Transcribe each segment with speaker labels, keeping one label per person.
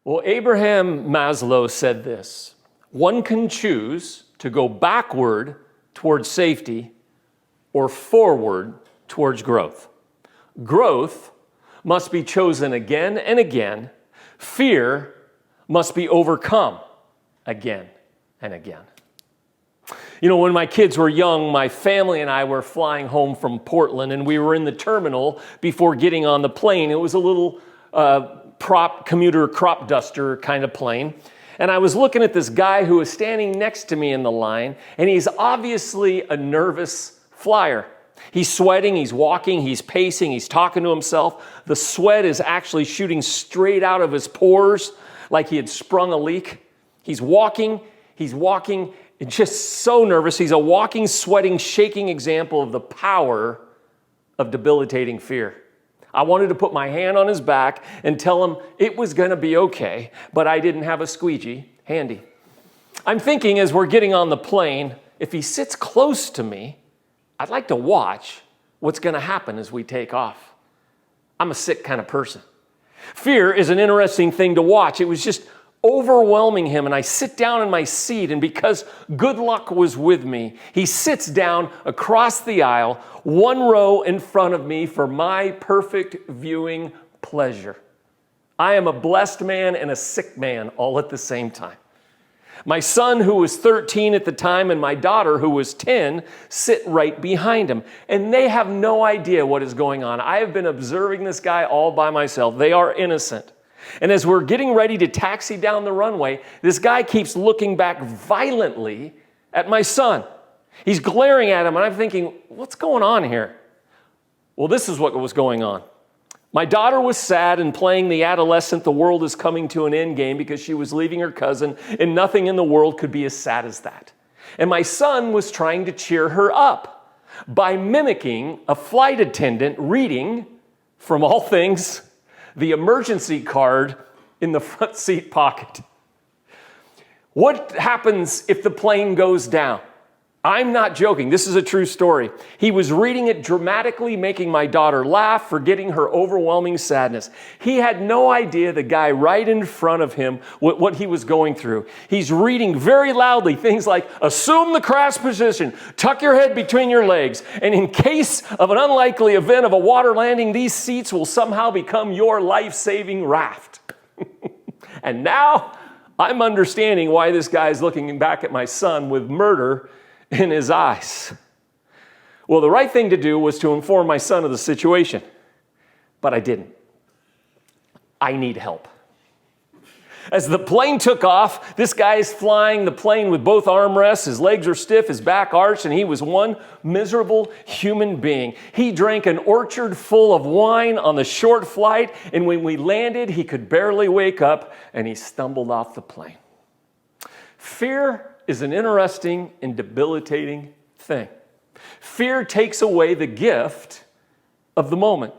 Speaker 1: Well, Abraham Maslow said this: one can choose to go backward towards safety or forward towards growth. Growth must be chosen again and again. Fear must be overcome again and again. You know, when my kids were young, my family and I were flying home from Portland, and we were in the terminal before getting on the plane. It was a little commuter crop duster kind of plane. And I was looking at this guy who was standing next to me in the line, and he's obviously a nervous flyer. He's sweating, he's walking, he's pacing, he's talking to himself. The sweat is actually shooting straight out of his pores like he had sprung a leak. He's walking, just so nervous. He's a walking, sweating, shaking example of the power of debilitating fear. I wanted to put my hand on his back and tell him it was going to be okay, but I didn't have a squeegee handy. I'm thinking as we're getting on the plane, if he sits close to me, I'd like to watch what's going to happen as we take off. I'm a sick kind of person. Fear is an interesting thing to watch. It was just overwhelming him, and I sit down in my seat, and because good luck was with me, he sits down across the aisle, one row in front of me for my perfect viewing pleasure. I am a blessed man and a sick man all at the same time. My son, who was 13 at the time, and my daughter, who was 10, sit right behind him, and they have no idea what is going on. I have been observing this guy all by myself. They are innocent. And as we're getting ready to taxi down the runway, this guy keeps looking back violently at my son. He's glaring at him, and I'm thinking, what's going on here? Well, this is what was going on. My daughter was sad and playing the adolescent, the world is coming to an end game because she was leaving her cousin, and nothing in the world could be as sad as that. And my son was trying to cheer her up by mimicking a flight attendant reading, from all things, the emergency card in the front seat pocket. What happens if the plane goes down? I'm not joking. This is a true story. He was reading it dramatically, making my daughter laugh, forgetting her overwhelming sadness. He had no idea the guy right in front of him, what he was going through. He's reading very loudly things like, assume the crash position, tuck your head between your legs, and in case of an unlikely event of a water landing, these seats will somehow become your life-saving raft. And now I'm understanding why this guy's looking back at my son with murder in his eyes. Well, the right thing to do was to inform my son of the situation, but I didn't. I need help. As the plane took off, this guy is flying the plane with both armrests. His legs are stiff, his back arched, and he was one miserable human being. He drank an orchard full of wine on the short flight, and when we landed, he could barely wake up, and he stumbled off the plane. Fear is an interesting and debilitating thing. Fear takes away the gift of the moment.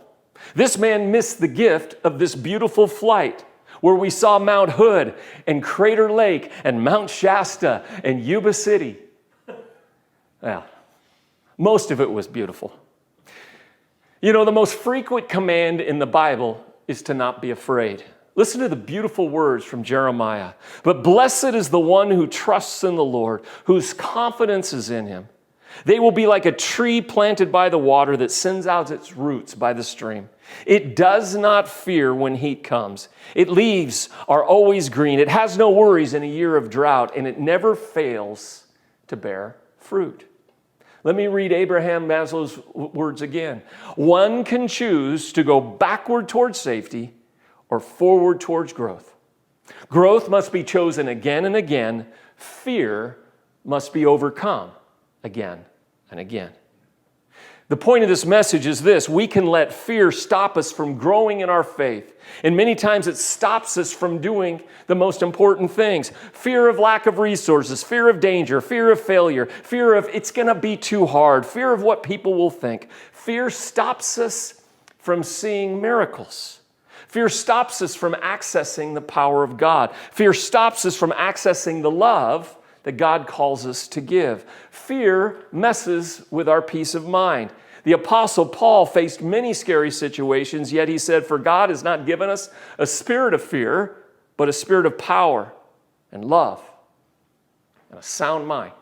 Speaker 1: This man missed the gift of this beautiful flight where we saw Mount Hood and Crater Lake and Mount Shasta and Yuba City. Well, most of it was beautiful. You know, the most frequent command in the Bible is to not be afraid. Listen to the beautiful words from Jeremiah. But blessed is the one who trusts in the Lord, whose confidence is in him. They will be like a tree planted by the water that sends out its roots by the stream. It does not fear when heat comes. Its leaves are always green. It has no worries in a year of drought, and it never fails to bear fruit. Let me read Abraham Maslow's words again. One can choose to go backward towards safety or forward towards growth. Growth must be chosen again and again. Fear must be overcome again and again. The point of this message is this: we can let fear stop us from growing in our faith. And many times it stops us from doing the most important things. Fear of lack of resources, fear of danger, fear of failure, fear of it's going to be too hard, fear of what people will think. Fear stops us from seeing miracles. Fear stops us from accessing the power of God. Fear stops us from accessing the love that God calls us to give. Fear messes with our peace of mind. The Apostle Paul faced many scary situations, yet he said, for God has not given us a spirit of fear, but a spirit of power and love and a sound mind.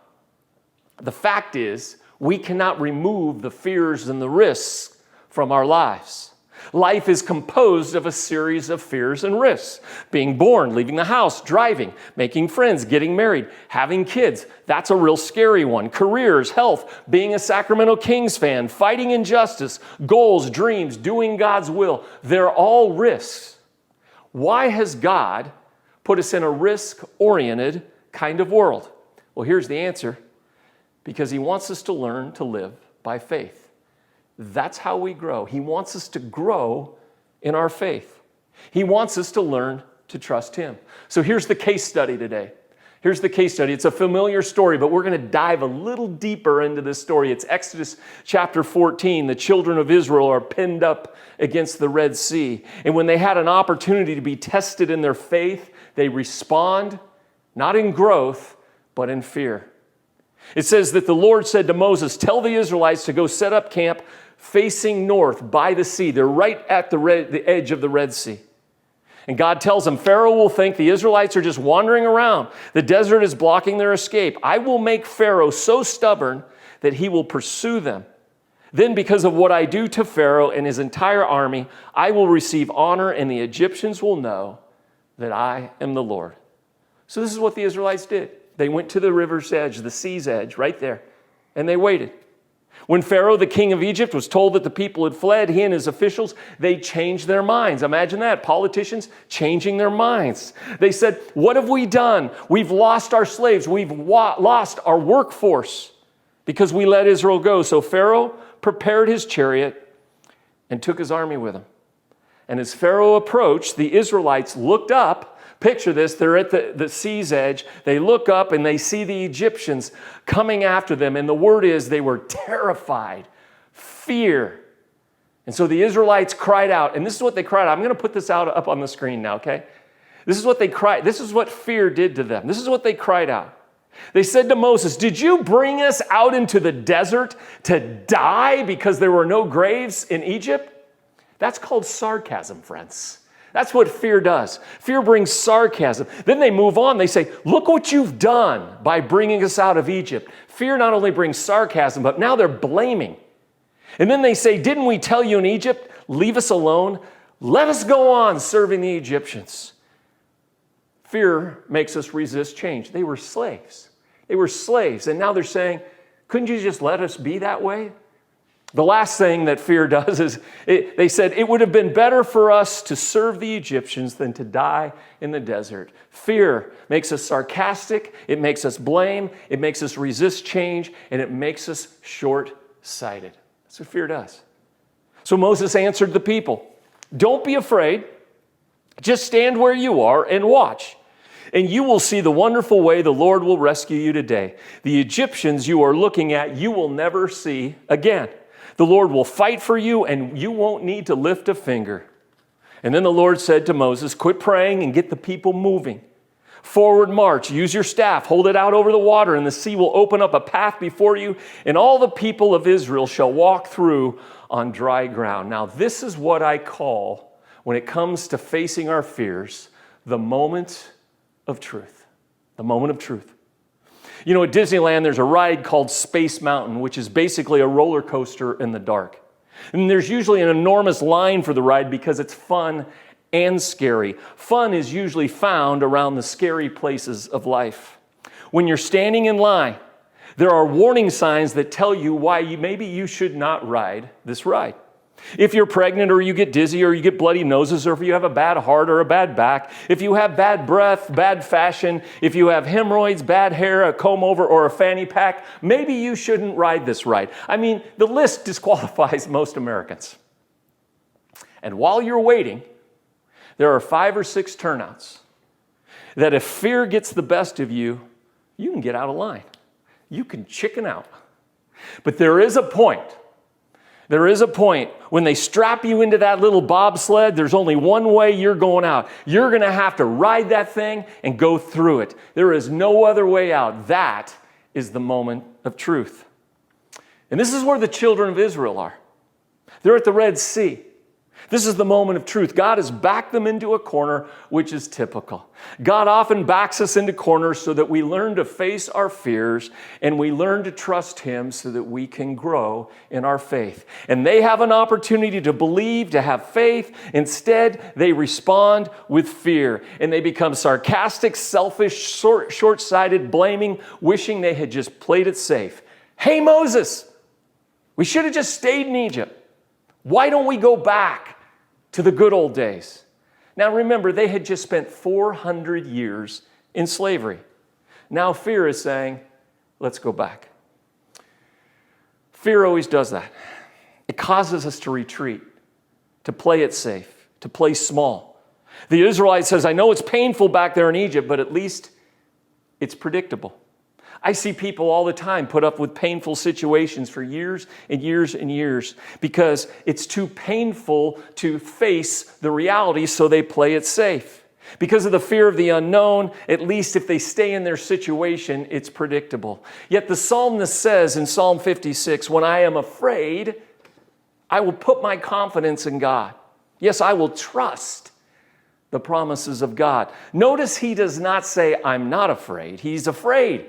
Speaker 1: The fact is, we cannot remove the fears and the risks from our lives. Life is composed of a series of fears and risks. Being born, leaving the house, driving, making friends, getting married, having kids. That's a real scary one. Careers, health, being a Sacramento Kings fan, fighting injustice, goals, dreams, doing God's will. They're all risks. Why has God put us in a risk-oriented kind of world? Well, here's the answer. Because he wants us to learn to live by faith. That's how we grow. He wants us to grow in our faith. He wants us to learn to trust him. So here's the case study today. Here's the case study. It's a familiar story, but we're going to dive a little deeper into this story. It's Exodus chapter 14. The children of Israel are pinned up against the Red Sea. And when they had an opportunity to be tested in their faith, they respond not in growth, but in fear. It says that the Lord said to Moses, tell the Israelites to go set up camp facing north by the sea. They're right at the edge of the Red Sea. And God tells them, Pharaoh will think the Israelites are just wandering around. The desert is blocking their escape. I will make Pharaoh so stubborn that he will pursue them. Then because of what I do to Pharaoh and his entire army, I will receive honor and the Egyptians will know that I am the Lord. So this is what the Israelites did. They went to the river's edge, the sea's edge, right there, and they waited. When Pharaoh, the king of Egypt, was told that the people had fled, he and his officials, they changed their minds. Imagine that, politicians changing their minds. They said, what have we done? We've lost our slaves. We've lost our workforce because we let Israel go. So Pharaoh prepared his chariot and took his army with him. And as Pharaoh approached, the Israelites looked up. Picture this, they're at the sea's edge. They look up and they see the Egyptians coming after them. And the word is they were terrified, fear. And so the Israelites cried out. And this is what they cried out. I'm going to put this up on the screen now, okay? This is what they cried. This is what fear did to them. This is what they cried out. They said to Moses, did you bring us out into the desert to die because there were no graves in Egypt? That's called sarcasm, friends. That's what fear does. Fear brings sarcasm. Then they move on. They say, look what you've done by bringing us out of Egypt. Fear not only brings sarcasm, but now they're blaming. And then they say, didn't we tell you in Egypt, leave us alone? Let us go on serving the Egyptians. Fear makes us resist change. They were slaves. They were slaves. And now they're saying, couldn't you just let us be that way? The last thing that fear does is, they said, it would have been better for us to serve the Egyptians than to die in the desert. Fear makes us sarcastic, it makes us blame, it makes us resist change, and it makes us short-sighted. That's what fear does. So Moses answered the people, don't be afraid, just stand where you are and watch. And you will see the wonderful way the Lord will rescue you today. The Egyptians you are looking at, you will never see again. The Lord will fight for you, and you won't need to lift a finger. And then the Lord said to Moses, quit praying and get the people moving. Forward march, use your staff, hold it out over the water, and the sea will open up a path before you, and all the people of Israel shall walk through on dry ground. Now, this is what I call, when it comes to facing our fears, the moment of truth. The moment of truth. You know, at Disneyland, there's a ride called Space Mountain, which is basically a roller coaster in the dark. And there's usually an enormous line for the ride because it's fun and scary. Fun is usually found around the scary places of life. When you're standing in line, there are warning signs that tell you why maybe you should not ride this ride. If you're pregnant or you get dizzy or you get bloody noses or if you have a bad heart or a bad back, if you have bad breath, bad fashion, if you have hemorrhoids, bad hair, a comb over, or a fanny pack, maybe you shouldn't ride this ride. I mean, the list disqualifies most Americans. And while you're waiting, there are 5 or 6 turnouts that if fear gets the best of you, you can get out of line. You can chicken out. But there is a point. There is a point when they strap you into that little bobsled, there's only one way you're going out. You're going to have to ride that thing and go through it. There is no other way out. That is the moment of truth. And this is where the children of Israel are. They're at the Red Sea. This is the moment of truth. God has backed them into a corner, which is typical. God often backs us into corners so that we learn to face our fears and we learn to trust Him so that we can grow in our faith. And they have an opportunity to believe, to have faith. Instead, they respond with fear and they become sarcastic, selfish, short-sighted, blaming, wishing they had just played it safe. Hey, Moses, we should have just stayed in Egypt. Why don't we go back to the good old days? Now remember, they had just spent 400 years in slavery. Now fear is saying, let's go back. Fear always does that. It causes us to retreat, to play it safe, to play small. The Israelite says, I know it's painful back there in Egypt, but at least it's predictable. I see people all the time put up with painful situations for years and years and years because it's too painful to face the reality, so they play it safe. Because of the fear of the unknown, at least if they stay in their situation, it's predictable. Yet the psalmist says in Psalm 56, when I am afraid, I will put my confidence in God. Yes, I will trust the promises of God. Notice he does not say, I'm not afraid. He's afraid.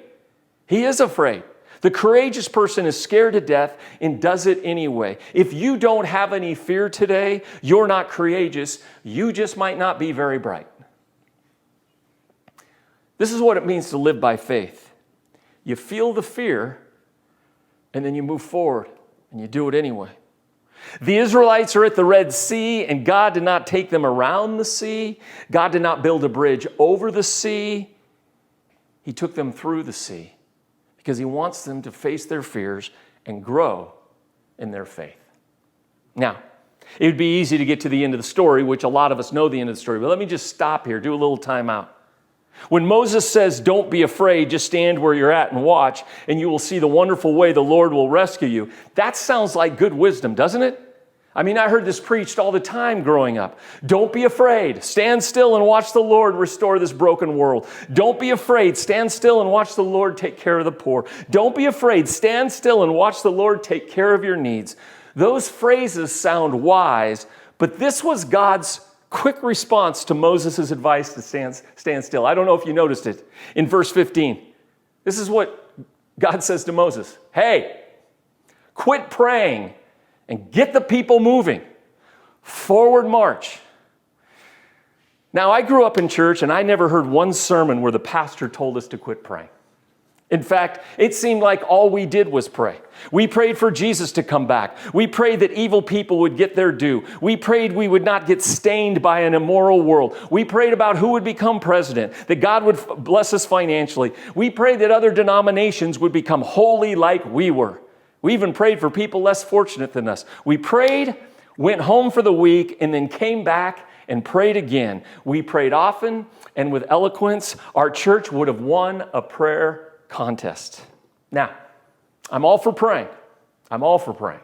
Speaker 1: He is afraid. The courageous person is scared to death and does it anyway. If you don't have any fear today, you're not courageous. You just might not be very bright. This is what it means to live by faith. You feel the fear, and then you move forward, and you do it anyway. The Israelites are at the Red Sea, and God did not take them around the sea. God did not build a bridge over the sea. He took them through the sea, because He wants them to face their fears and grow in their faith. Now, it would be easy to get to the end of the story, which a lot of us know the end of the story, but let me just stop here, do a little time out. When Moses says, don't be afraid, just stand where you're at and watch, and you will see the wonderful way the Lord will rescue you, that sounds like good wisdom, doesn't it? I mean, I heard this preached all the time growing up. Don't be afraid. Stand still and watch the Lord restore this broken world. Don't be afraid. Stand still and watch the Lord take care of the poor. Don't be afraid. Stand still and watch the Lord take care of your needs. Those phrases sound wise, but this was God's quick response to Moses' advice to stand still. I don't know if you noticed it. In verse 15, this is what God says to Moses. Hey, quit praying and get the people moving. Forward march. Now, I grew up in church and I never heard one sermon where the pastor told us to quit praying. In fact, it seemed like all we did was pray. We prayed for Jesus to come back. We prayed that evil people would get their due. We prayed we would not get stained by an immoral world. We prayed about who would become president, that God would bless us financially. We prayed that other denominations would become holy like we were. We even prayed for people less fortunate than us. We prayed, went home for the week, and then came back and prayed again. We prayed often and with eloquence. Our church would have won a prayer contest. Now, I'm all for praying. I'm all for praying.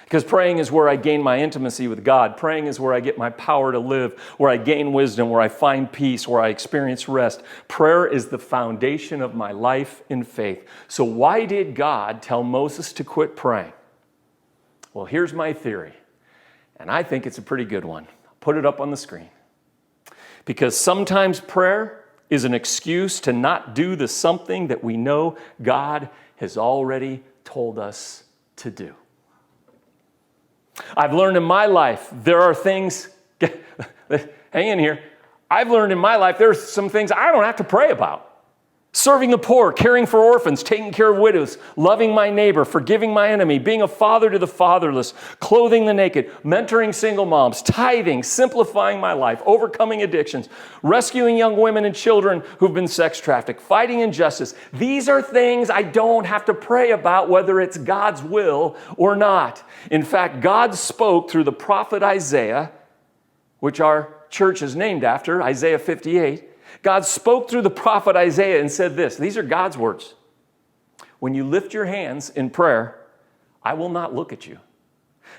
Speaker 1: Because praying is where I gain my intimacy with God. Praying is where I get my power to live, where I gain wisdom, where I find peace, where I experience rest. Prayer is the foundation of my life in faith. So why did God tell Moses to quit praying? Well, here's my theory, and I think it's a pretty good one. I'll put it up on the screen. Because sometimes prayer is an excuse to not do the something that we know God has already told us to do. I've learned in my life, there are things, hang in here, I've learned in my life there are some things I don't have to pray about. Serving the poor, caring for orphans, taking care of widows, loving my neighbor, forgiving my enemy, being a father to the fatherless, clothing the naked, mentoring single moms, tithing, simplifying my life, overcoming addictions, rescuing young women and children who've been sex trafficked, fighting injustice. These are things I don't have to pray about whether it's God's will or not. In fact, God spoke through the prophet Isaiah, which our church is named after, Isaiah 58. God spoke through the prophet Isaiah and said this. These are God's words. When you lift your hands in prayer, I will not look at you.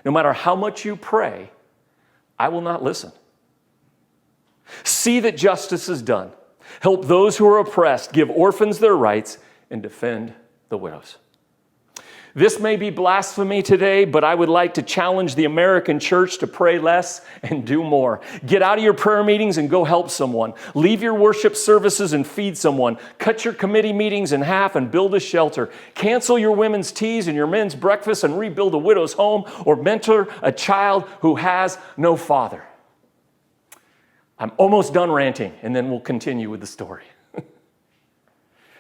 Speaker 1: No matter how much you pray, I will not listen. See that justice is done. Help those who are oppressed, give orphans their rights, and defend the widows. This may be blasphemy today, but I would like to challenge the American church to pray less and do more. Get out of your prayer meetings and go help someone. Leave your worship services and feed someone. Cut your committee meetings in half and build a shelter. Cancel your women's teas and your men's breakfast and rebuild a widow's home, or mentor a child who has no father. I'm almost done ranting, and then we'll continue with the story.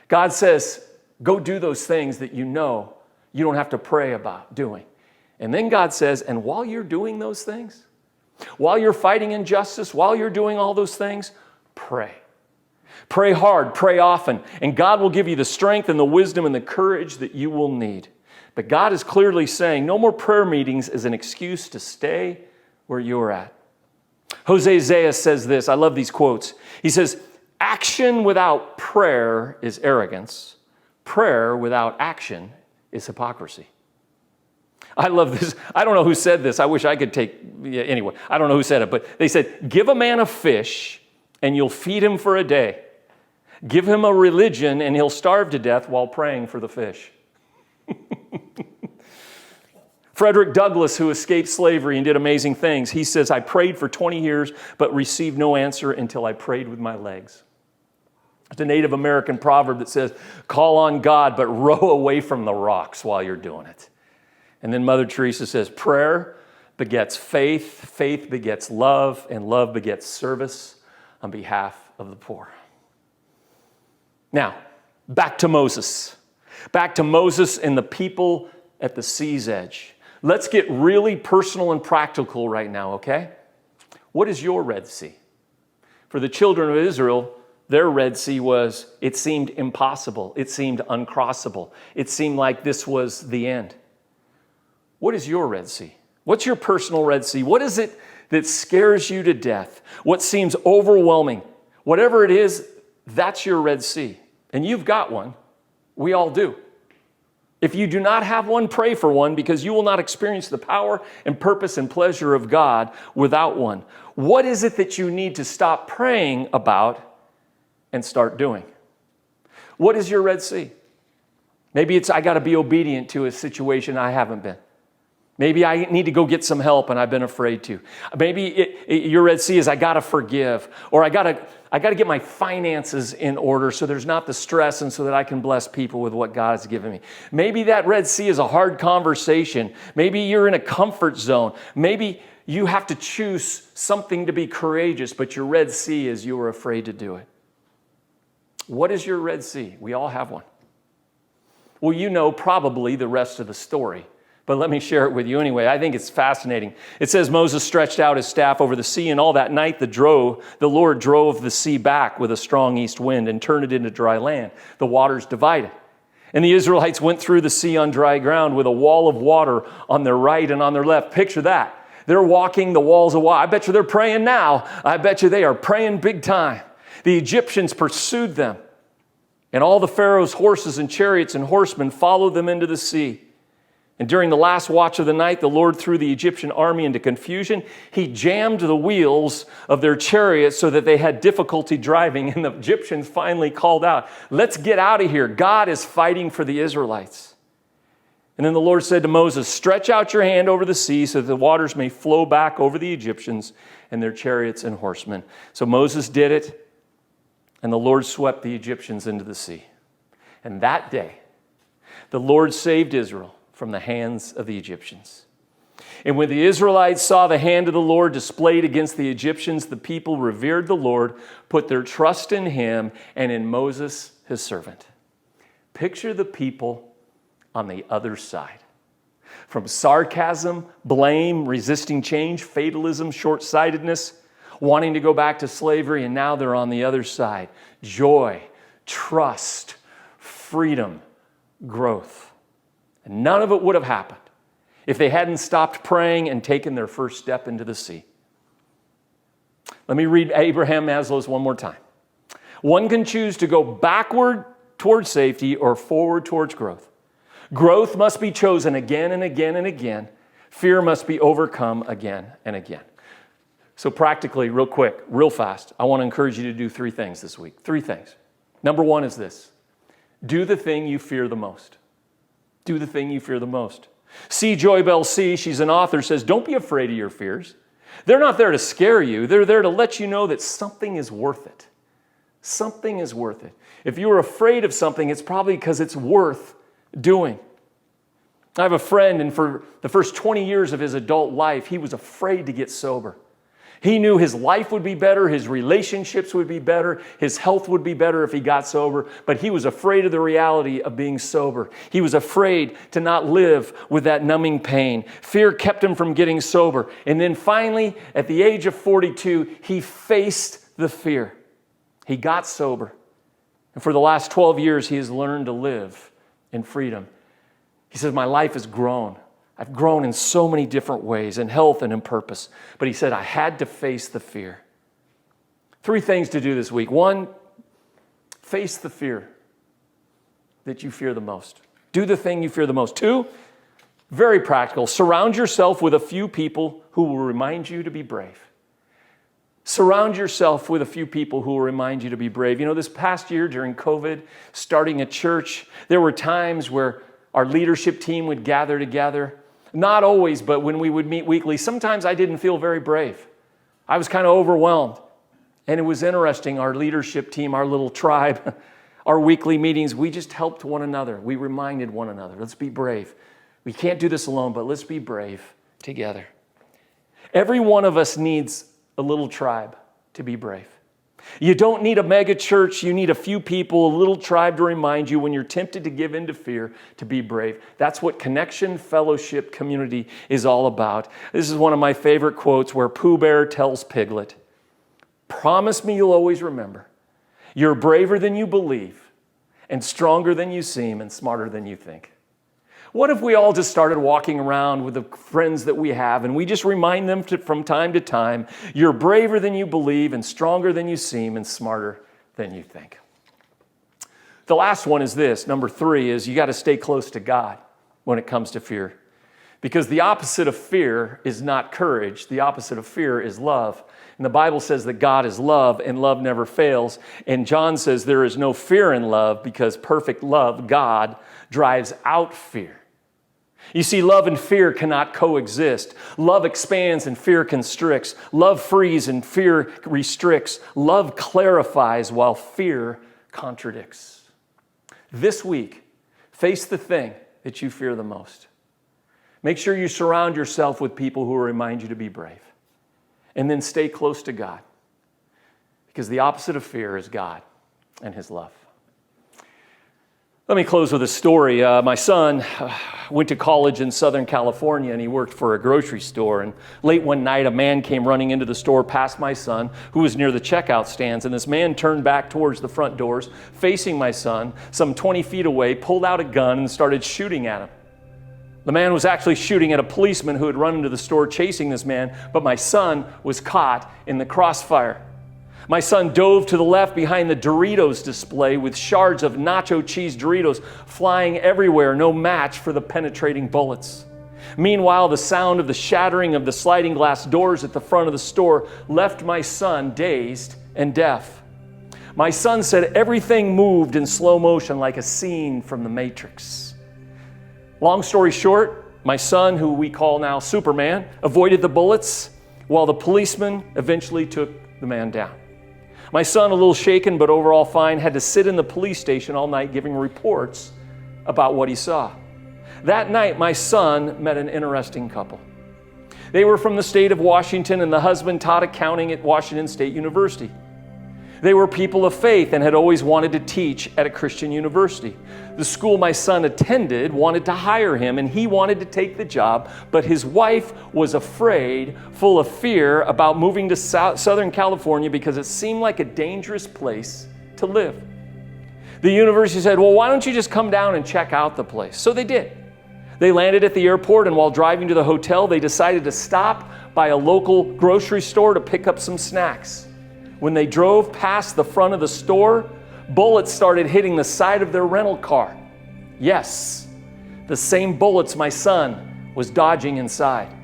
Speaker 1: God says, go do those things that you know you don't have to pray about doing. And then God says, and while you're doing those things, while you're fighting injustice, while you're doing all those things, pray. Pray hard, pray often, and God will give you the strength and the wisdom and the courage that you will need. But God is clearly saying no more prayer meetings as an excuse to stay where you're at. Jose Zayas says this. I love these quotes. He says, action without prayer is arrogance. Prayer without action is hypocrisy. I love this. I don't know who said this. I wish I could anyway, I don't know who said it, but they said, give a man a fish and you'll feed him for a day. Give him a religion and he'll starve to death while praying for the fish. Frederick Douglass, who escaped slavery and did amazing things, he says, I prayed for 20 years but received no answer until I prayed with my legs. It's a Native American proverb that says, call on God, but row away from the rocks while you're doing it. And then Mother Teresa says, prayer begets faith, faith begets love, and love begets service on behalf of the poor. Now, back to Moses. Back to Moses and the people at the sea's edge. Let's get really personal and practical right now, okay? What is your Red Sea? For the children of Israel, their Red Sea it seemed impossible. It seemed uncrossable. It seemed like this was the end. What is your Red Sea? What's your personal Red Sea? What is it that scares you to death? What seems overwhelming? Whatever it is, that's your Red Sea. And you've got one. We all do. If you do not have one, pray for one, because you will not experience the power and purpose and pleasure of God without one. What is it that you need to stop praying about and start doing? What is your Red Sea? Maybe it's I got to be obedient to a situation I haven't been. Maybe I need to go get some help and I've been afraid to. Maybe your Red Sea is I got to forgive, or I got to get my finances in order so there's not the stress and so that I can bless people with what God has given me. Maybe that Red Sea is a hard conversation. Maybe you're in a comfort zone. Maybe you have to choose something to be courageous, but your Red Sea is you were afraid to do it. What is your Red Sea? We all have one. Well, you know probably the rest of the story, but let me share it with you anyway. I think it's fascinating. It says Moses stretched out his staff over the sea, and all that night the Lord drove the sea back with a strong east wind and turned it into dry land. The waters divided. And the Israelites went through the sea on dry ground with a wall of water on their right and on their left. Picture that. They're walking the walls of water. I bet you they're praying now. I bet you they are praying big time. The Egyptians pursued them, and all the Pharaoh's horses and chariots and horsemen followed them into the sea. And during the last watch of the night, the Lord threw the Egyptian army into confusion. He jammed the wheels of their chariots so that they had difficulty driving, and the Egyptians finally called out, let's get out of here. God is fighting for the Israelites. And then the Lord said to Moses, stretch out your hand over the sea so that the waters may flow back over the Egyptians and their chariots and horsemen. So Moses did it. And the Lord swept the Egyptians into the sea. And that day, the Lord saved Israel from the hands of the Egyptians. And when the Israelites saw the hand of the Lord displayed against the Egyptians, the people revered the Lord, put their trust in him and in Moses, his servant. Picture the people on the other side. From sarcasm, blame, resisting change, fatalism, short-sightedness, wanting to go back to slavery, and now they're on the other side. Joy, trust, freedom, growth. And none of it would have happened if they hadn't stopped praying and taken their first step into the sea. Let me read Abraham Maslow's one more time. One can choose to go backward towards safety or forward towards growth. Growth must be chosen again and again and again. Fear must be overcome again and again. So practically, real quick, real fast, I want to encourage you to do 3 things this week. 3 things. Number 1 is this. Do the thing you fear the most. Do the thing you fear the most. C. Joy Bell C., she's an author, says, don't be afraid of your fears. They're not there to scare you. They're there to let you know that something is worth it. Something is worth it. If you are afraid of something, it's probably because it's worth doing. I have a friend, and for the first 20 years of his adult life, he was afraid to get sober. He knew his life would be better, his relationships would be better, his health would be better if he got sober, but he was afraid of the reality of being sober. He was afraid to not live with that numbing pain. Fear kept him from getting sober. And then finally, at the age of 42, he faced the fear. He got sober. And for the last 12 years, he has learned to live in freedom. He says, my life has grown. I've grown in so many different ways, in health and in purpose. But he said, I had to face the fear. 3 things to do this week. 1, face the fear that you fear the most. Do the thing you fear the most. 2, very practical. Surround yourself with a few people who will remind you to be brave. Surround yourself with a few people who will remind you to be brave. You know, this past year during COVID, starting a church, there were times where our leadership team would gather together. Not always, but when we would meet weekly, sometimes I didn't feel very brave. I was kind of overwhelmed. And it was interesting, our leadership team, our little tribe, our weekly meetings, we just helped one another. We reminded one another, let's be brave. We can't do this alone, but let's be brave together. Every one of us needs a little tribe to be brave. You don't need a mega church. You need a few people, a little tribe to remind you when you're tempted to give in to fear to be brave. That's what connection, fellowship, community is all about. This is one of my favorite quotes where Pooh Bear tells Piglet, promise me you'll always remember. You're braver than you believe and stronger than you seem and smarter than you think. What if we all just started walking around with the friends that we have and we just remind them from time to time, you're braver than you believe and stronger than you seem and smarter than you think. The last one is this. Number 3 is you got to stay close to God when it comes to fear. Because the opposite of fear is not courage. The opposite of fear is love. And the Bible says that God is love and love never fails. And John says there is no fear in love because perfect love, God, drives out fear. You see, love and fear cannot coexist. Love expands and fear constricts. Love frees and fear restricts. Love clarifies while fear contradicts. This week, face the thing that you fear the most. Make sure you surround yourself with people who will remind you to be brave. And then stay close to God. Because the opposite of fear is God and His love. Let me close with a story. My son went to college in Southern California and he worked for a grocery store. And late one night, a man came running into the store past my son, who was near the checkout stands. And this man turned back towards the front doors, facing my son, some 20 feet away, pulled out a gun and started shooting at him. The man was actually shooting at a policeman who had run into the store chasing this man, but my son was caught in the crossfire. My son dove to the left behind the Doritos display with shards of nacho cheese Doritos flying everywhere, no match for the penetrating bullets. Meanwhile, the sound of the shattering of the sliding glass doors at the front of the store left my son dazed and deaf. My son said everything moved in slow motion like a scene from The Matrix. Long story short, my son, who we call now Superman, avoided the bullets while the policeman eventually took the man down. My son, a little shaken but overall fine, had to sit in the police station all night giving reports about what he saw. That night, my son met an interesting couple. They were from the state of Washington, and the husband taught accounting at Washington State University. They were people of faith and had always wanted to teach at a Christian university. The school my son attended wanted to hire him, and he wanted to take the job, but his wife was afraid, full of fear about moving to Southern California because it seemed like a dangerous place to live. The university said, well, why don't you just come down and check out the place? So they did. They landed at the airport, and while driving to the hotel, they decided to stop by a local grocery store to pick up some snacks. When they drove past the front of the store, bullets started hitting the side of their rental car. Yes, the same bullets my son was dodging inside.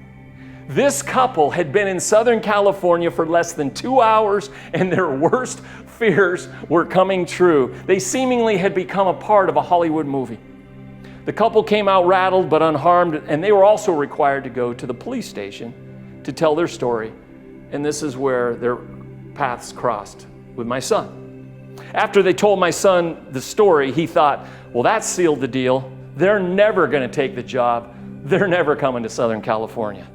Speaker 1: This couple had been in Southern California for less than 2 hours, and their worst fears were coming true. They seemingly had become a part of a Hollywood movie. The couple came out rattled but unharmed, and they were also required to go to the police station to tell their story. And this is where their paths crossed with my son. After they told my son the story, he thought, well, that sealed the deal. They're never going to take the job. They're never coming to Southern California.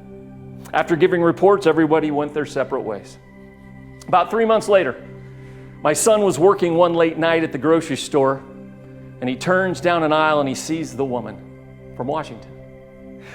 Speaker 1: After giving reports, everybody went their separate ways. About 3 months later, my son was working one late night at the grocery store, and he turns down an aisle and he sees the woman from Washington.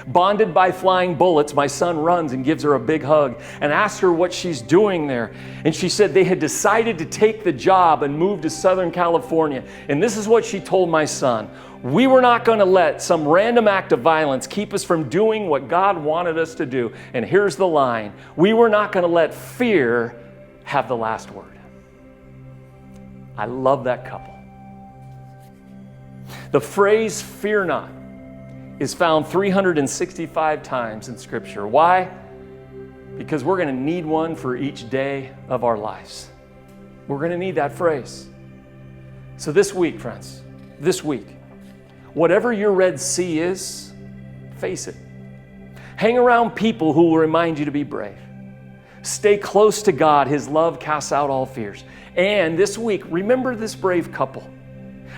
Speaker 1: Bonded by flying bullets, my son runs and gives her a big hug and asks her what she's doing there. And she said they had decided to take the job and move to Southern California. And this is what she told my son: we were not going to let some random act of violence keep us from doing what God wanted us to do. And here's the line: we were not going to let fear have the last word. I love that couple. The phrase "fear not" is found 365 times in Scripture. Why? Because we're going to need one for each day of our lives. We're going to need that phrase. So this week, friends, this week, whatever your Red Sea is, face it. Hang around people who will remind you to be brave. Stay close to God. His love casts out all fears. And this week, remember this brave couple.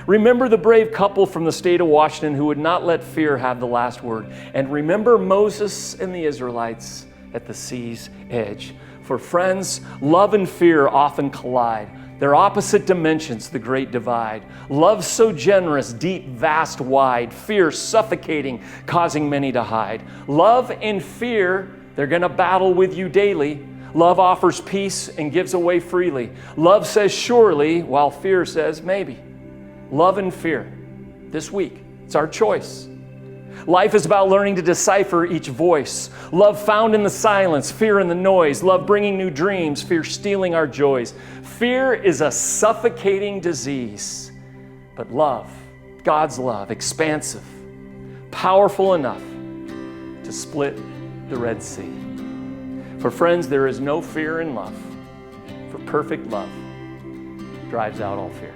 Speaker 1: Remember the brave couple from the state of Washington who would not let fear have the last word. And remember Moses and the Israelites at the sea's edge. For friends, love and fear often collide. They're opposite dimensions, the great divide. Love so generous, deep, vast, wide. Fear suffocating, causing many to hide. Love and fear, they're going to battle with you daily. Love offers peace and gives away freely. Love says surely, while fear says maybe. Love and fear. This week, it's our choice. Life is about learning to decipher each voice. Love found in the silence, fear in the noise. Love bringing new dreams, fear stealing our joys. Fear is a suffocating disease. But love, God's love, expansive, powerful enough to split the Red Sea. For friends, there is no fear in love, for perfect love drives out all fear.